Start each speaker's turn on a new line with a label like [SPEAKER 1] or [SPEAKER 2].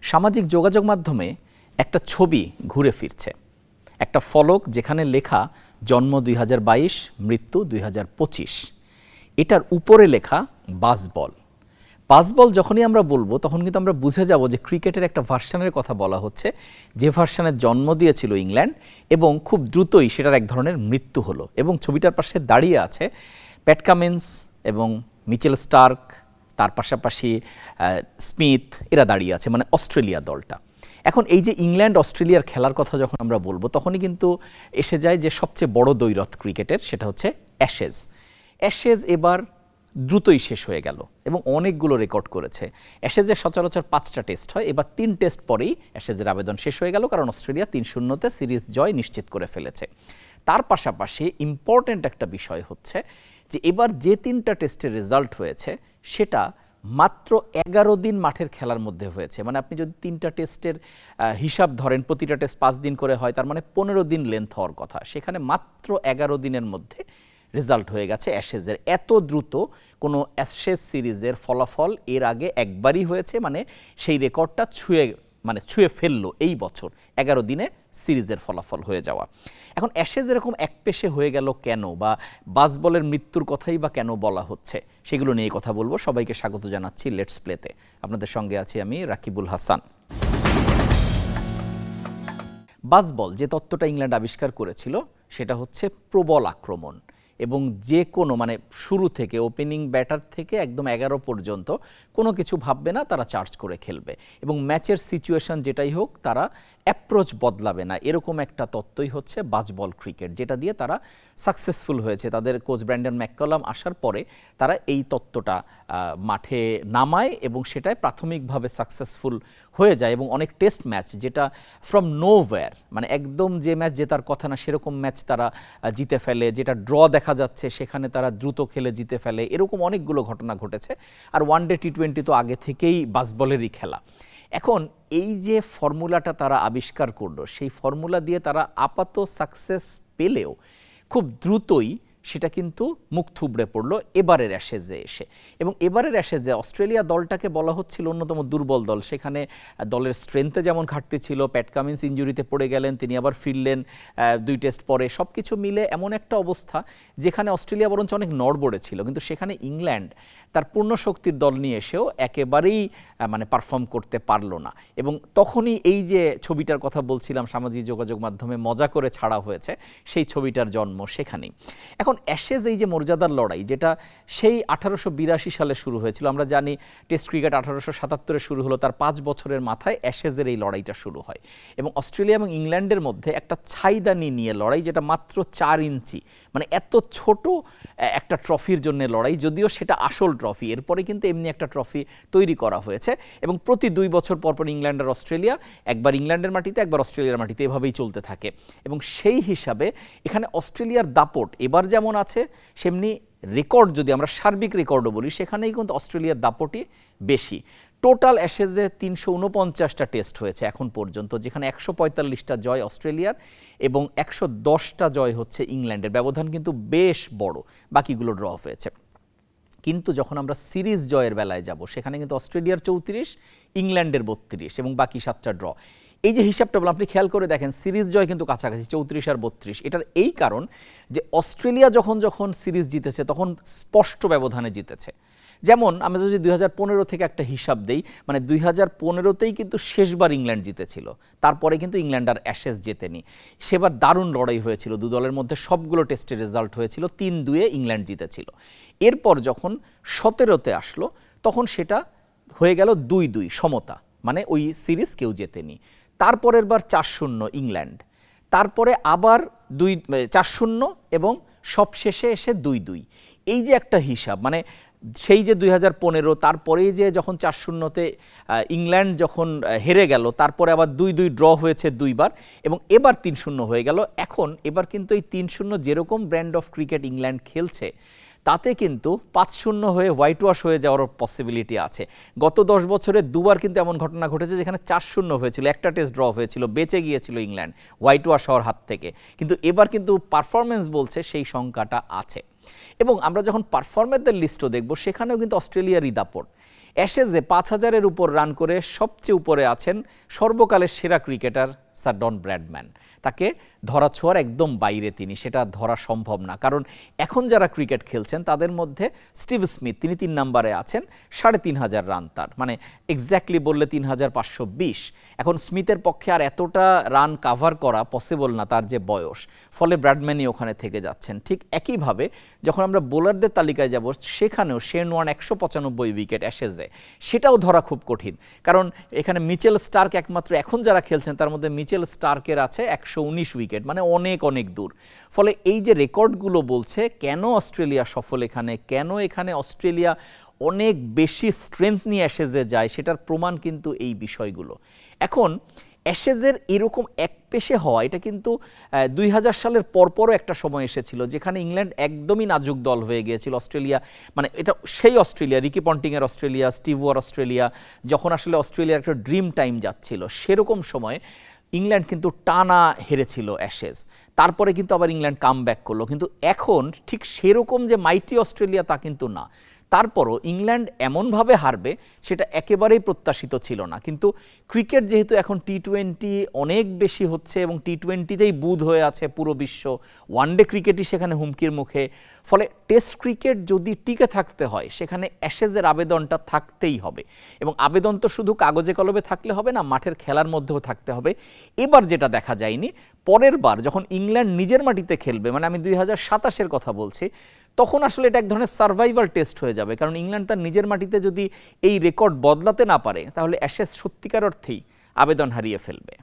[SPEAKER 1] সামাজিক যোগাযোগ মাধ্যমে একটা ছবি ঘুরে ফিরছে, একটা ফলক যেখানে লেখা জন্ম ২০২২, মৃত্যু ২০২৫। এটার উপরে লেখা বাসবল। বাসবল যখনই আমরা বলবো তখন কিন্তু আমরা বুঝে যাব যে ক্রিকেটের একটা ভার্সানের কথা বলা হচ্ছে, যে ভার্সানের জন্ম দিয়েছিল ইংল্যান্ড এবং খুব দ্রুতই সেটার এক ধরনের মৃত্যু হলো। এবং ছবিটার পাশে দাঁড়িয়ে আছে প্যাট কামিন্স এবং মিচেল স্টার্ক, তার পাশাপাশি স্মিথ, এরা দাঁড়িয়ে আছে, মানে অস্ট্রেলিয়া দলটা। এখন এই যে ইংল্যান্ড অস্ট্রেলিয়ার খেলার কথা যখন আমরা বলবো তখনই কিন্তু এসে যায় যে সবচেয়ে বড় দ্বৈরথ ক্রিকেটের, সেটা হচ্ছে অ্যাশেজ। অ্যাশেজ এবার দ্রুতই শেষ হয়ে গেল এবং অনেকগুলো রেকর্ড করেছে। অ্যাশেজের সচরাচর 5টা টেস্ট হয়, এবার 3 টেস্ট পরেই অ্যাশেজের আবেদন শেষ হয়ে গেল, কারণ অস্ট্রেলিয়া 3-0-তে সিরিজ জয় নিশ্চিত করে ফেলেছে। তার পাশাপাশি ইম্পর্ট্যান্ট একটা বিষয় হচ্ছে যে এবার যে 3টা টেস্টের রেজাল্ট হয়েছে সেটা মাত্র 11 দিন মাঠের খেলার মধ্যে হয়েছে। মানে আপনি যদি 3টা টেস্টের হিসাব ধরেন, প্রতিটা টেস্ট 5 দিন করে হয়, তার মানে 15 দিন লেন্থ হওয়ার কথা, সেখানে মাত্র 11 দিনের মধ্যে রেজাল্ট হয়ে গেছে অ্যাশেজের। এত দ্রুত কোনো অ্যাশেজ সিরিজের ফলাফল এর আগে একবারই হয়েছে, মানে সেই রেকর্ডটা ছুঁয়ে ফেললো এই বছর 11 দিনে সিরিজের ফলাফল হয়ে যাওয়া। এখন অ্যাশেজ এরকম একপেশে হয়ে গেল কেন, বা বাসবলের মৃত্যুর কথাই বা কেন বলা হচ্ছে, সেগুলো নিয়ে কথা বলবো। সবাইকে স্বাগত জানাচ্ছি লেটস প্লেতে। আপনাদের সঙ্গে আছি আমি রাকিবুল হাসান। বাসবল যে তত্ত্বটা ইংল্যান্ড আবিষ্কার করেছিল সেটা হচ্ছে প্রবল আক্রমণ, এবং যে কোনো মানে শুরু থেকে ওপেনিং ব্যাটার থেকে একদম 11 পর্যন্ত কোনো কিছু ভাববে না, তারা চার্জ করে খেলবে এবং ম্যাচের সিচুয়েশন যেটাই হোক তারা অ্যাপ্রোচ বদলাবে না। এরকম একটা তত্ত্বই হচ্ছে বাসবল ক্রিকেট, যেটা দিয়ে তারা সাকসেসফুল হয়েছে। তাদের কোচ ব্র্যান্ডন ম্যাককালাম আসার পরে তারা এই তত্ত্বটা মাঠে নামায় এবং সেটাই প্রাথমিকভাবে সাকসেসফুল হয়ে যায়। এবং অনেক টেস্ট ম্যাচ যেটা ফ্রম নোওয়্যার, মানে একদম যে ম্যাচ জেতার কথা না সেরকম ম্যাচ তারা জিতে ফেলে, যেটা ড্র দেখা যাচ্ছে সেখানে তারা দ্রুত খেলে জিতে ফেলে, এরকম অনেকগুলো ঘটনা ঘটেছে। আর ওয়ানডে টি-20 তো আগে থেকেই বাসবলেরই খেলা। এখন এই যে ফর্মুলাটা তারা আবিষ্কার করলো, সেই ফর্মুলা দিয়ে তারা আপাত সাকসেস পেলেও খুব দ্রুতই সেটা কিন্তু মুখ থুবড়ে পড়লো এবারের অ্যাশেজে এসে। এবং এবারের অ্যাশেজে অস্ট্রেলিয়া দলটাকে বলা হচ্ছিল অন্যতম দুর্বল দল। সেখানে দলের স্ট্রেংথে যেমন ঘাটতি ছিল, প্যাট কামিন্স ইনজুরিতে পড়ে গেলেন, তিনি আবার ফিরলেন 2 টেস্ট পরে, সব কিছু মিলে এমন একটা অবস্থা যেখানে অস্ট্রেলিয়া বরঞ্চ অনেক নড়বড়ে ছিল। কিন্তু সেখানে ইংল্যান্ড তার পূর্ণ শক্তির দল নিয়ে এসেও একেবারেই মানে পারফর্ম করতে পারলো না। এবং তখনই এই যে ছবিটার কথা বলছিলাম সামাজিক যোগাযোগ মাধ্যমে মজা করে ছাড়া হয়েছে, সেই ছবিটার জন্ম সেখানেই। এখন অ্যাশেজ এই যে মর্যাদার লড়াই, যেটা সেই 1882 সালে শুরু হয়েছিল, আমরা জানি টেস্ট ক্রিকেট 1877-এ শুরু হলো, তার 5 বছরের মাথায় অ্যাশেজের এই লড়াইটা শুরু হয়। এবং অস্ট্রেলিয়া এবং ইংল্যান্ডের মধ্যে একটা ছাইদানি নিয়ে লড়াই, যেটা মাত্র 4 ইঞ্চি, মানে এত ছোট একটা ট্রফির জন্য লড়াই, যদিও সেটা আসল ট্রফি। এরপরে কিন্তু এমনি একটা ট্রফি তৈরি করা হয়েছে এবং প্রতি 2 বছর পরপর ইংল্যান্ড আর অস্ট্রেলিয়া, একবার ইংল্যান্ডের মাটিতে একবার অস্ট্রেলিয়ার মাটিতে, এভাবেই চলতে থাকে। এবং সেই হিসাবে এখানে অস্ট্রেলিয়ার দাপট এবার যেমন আছে, সেমনি রেকর্ড যদি আমরা সার্বিক রেকর্ডও বলি, সেখানেই কিন্তু অস্ট্রেলিয়ার দাপটই বেশি। টোটাল অ্যাশেজে 349টা টেস্ট হয়েছে এখন পর্যন্ত, যেখানে 145টা জয় অস্ট্রেলিয়ার এবং 110টা জয় হচ্ছে ইংল্যান্ডের। ব্যবধান কিন্তু বেশ বড়, বাকিগুলো ড্র হয়েছে। কিন্তু যখন আমরা সিরিজ জয়ের বেলায় যাব, সেখানে কিন্তু অস্ট্রেলিয়ার 34, ইংল্যান্ডের 32 এবং বাকি 7টা ড্র। এই যে হিসাবটা বললাম, আপনি খেয়াল করে দেখেন সিরিজ জয় কিন্তু কাছাকাছি 34 আর 32। এটার এই কারণ যে অস্ট্রেলিয়া যখন সিরিজ জিতেছে তখন স্পষ্ট ব্যবধানে জিতেছে। যেমন আমরা যদি 2015 থেকে একটা হিসাব দেই, মানে 2015তেই কিন্তু শেষবার ইংল্যান্ড জিতেছিল, তারপরে কিন্তু ইংল্যান্ড আর অ্যাশেজ জেতেনি। সেবার দারুণ লড়াই হয়েছিল, 2 দলের মধ্যে সবগুলো টেস্টের রেজাল্ট হয়েছিল, 3-2-এ ইংল্যান্ড জিতেছিল। এরপর যখন 17তে আসলো তখন সেটা হয়ে গেল 2-2 সমতা, মানে ওই সিরিজ কেউ জেতেনি। তারপরের বার 4-0 ইংল্যান্ড, তারপরে আবার 4-0 এবং সবশেষে এসে 2-2। এই যে একটা হিসাব, মানে সেই যে 2015, তারপরেই যে যখন 4-0-তে ইংল্যান্ড যখন হেরে গেল, তারপরে আবার 2-2 ড্র হয়েছে 2 বার এবং এবার 3-0 হয়ে গেল। এবার কিন্তু এই 3-0 যেরকম ব্র্যান্ড অফ ক্রিকেট ইংল্যান্ড খেলছে, তাতে কিন্তু 5-0 হয়ে হোয়াইট ওয়াশ হয়ে যাওয়ার পসিবিলিটি আছে। গত 10 বছরে 2 বার কিন্তু এমন ঘটনা ঘটেছে যেখানে 4-0 হয়েছিল, একটা টেস্ট ড্র হয়েছিল, বেঁচে গিয়েছিল ইংল্যান্ড হোয়াইট ওয়াশ হওয়ার হাত থেকে। কিন্তু এবার কিন্তু পারফরমেন্স বলছে সেই সংখ্যাটা আছে। এবং আমরা যখন পারফরমেন্সের লিস্টও দেখব, সেখানেও কিন্তু অস্ট্রেলিয়ারই দাপট। অ্যাশেজে 5,000-এর উপর রান করে সবচেয়ে উপরে আছেন সর্বকালের সেরা ক্রিকেটার স্যার ডন ব্র্যাডম্যান। তাকে ধরা ছোঁয়ার একদম বাইরে তিনি, সেটা ধরা সম্ভব না। কারণ এখন যারা ক্রিকেট খেলছেন তাদের মধ্যে স্টিভ স্মিথ, তিনি 3 নম্বরে আছেন, 3,500 রান তার, মানে এক্স্যাক্টলি বললে 3,520। এখন স্মিথের পক্ষে আর এতটা রান কাভার করা পসিবল না, তার যে বয়স, ফলে ব্র্যাডম্যানই ওখানে থেকে যাচ্ছেন। ঠিক একইভাবে যখন আমরা বোলারদের তালিকায় যাব, সেখানেও শেন ওয়ার্ন 195 উইকেট অ্যাশেজে, সেটাও ধরা খুব কঠিন। কারণ এখানে মিচেল স্টার্ক একমাত্র এখন যারা খেলছেন তার মধ্যে মিচেল স্টার্কের আছে 119 উইকেট, মানে অনেক অনেক দূর। ফলে এই যে রেকর্ডগুলো বলছে কেন অস্ট্রেলিয়া সফল এখানে, কেন এখানে অস্ট্রেলিয়া অনেক বেশি স্ট্রেংথ নিয়ে অ্যাশেজে যায়, সেটার প্রমাণ কিন্তু এই বিষয়গুলো। এখন অ্যাশেজের এরকম একপেশে হওয়া, এটা কিন্তু 2000 সালের পরপরও একটা সময় এসেছিল যেখানে ইংল্যান্ড একদমই নাজুক দল হয়ে গিয়েছিল। অস্ট্রেলিয়া, মানে এটা সেই অস্ট্রেলিয়া, রিকি পন্টিংয়ের অস্ট্রেলিয়া, স্টিভ ওয়ার অস্ট্রেলিয়া, যখন আসলে অস্ট্রেলিয়ার একটা ড্রিম টাইম যাচ্ছিল, সেরকম সময় ইংল্যান্ড কিন্তু টানা হেরেছিল অ্যাশেজ। তারপরে কিন্তু আবার ইংল্যান্ড কামব্যাক করলো, কিন্তু এখন ঠিক সেরকম যে মাইটি অস্ট্রেলিয়া তা কিন্তু না। তারপরও ইংল্যান্ড এমনভাবে হারবে সেটা একেবারেই প্রত্যাশিত ছিল না। কিন্তু ক্রিকেট যেহেতু এখন টি-20 অনেক বেশি হচ্ছে এবং টি-20তেই বুঁদ হয়ে আছে পুরো বিশ্ব, ওয়ানডে ক্রিকেটই সেখানে হুমকির মুখে, ফলে টেস্ট ক্রিকেট যদি টিকে থাকতে হয় সেখানে অ্যাশেজের আবেদনটা থাকতেই হবে। এবং আবেদন তো শুধু কাগজে কলমে থাকলে হবে না, মাঠের খেলার মধ্যেও থাকতে হবে। এবার যেটা দেখা যায়নি, পরের বার যখন ইংল্যান্ড নিজের মাটিতে খেলবে, মানে আমি 2027-এর কথা বলছি, তখন আসলে এটা এক ধরনের সার্ভাইভাল টেস্ট হয়ে যাবে। কারণ ইংল্যান্ড তার নিজের মাটিতে যদি এই রেকর্ড বদলাতে না পারে, তাহলে অ্যাশেজ সত্যিকার অর্থেই আবেদন হারিয়ে ফেলবে।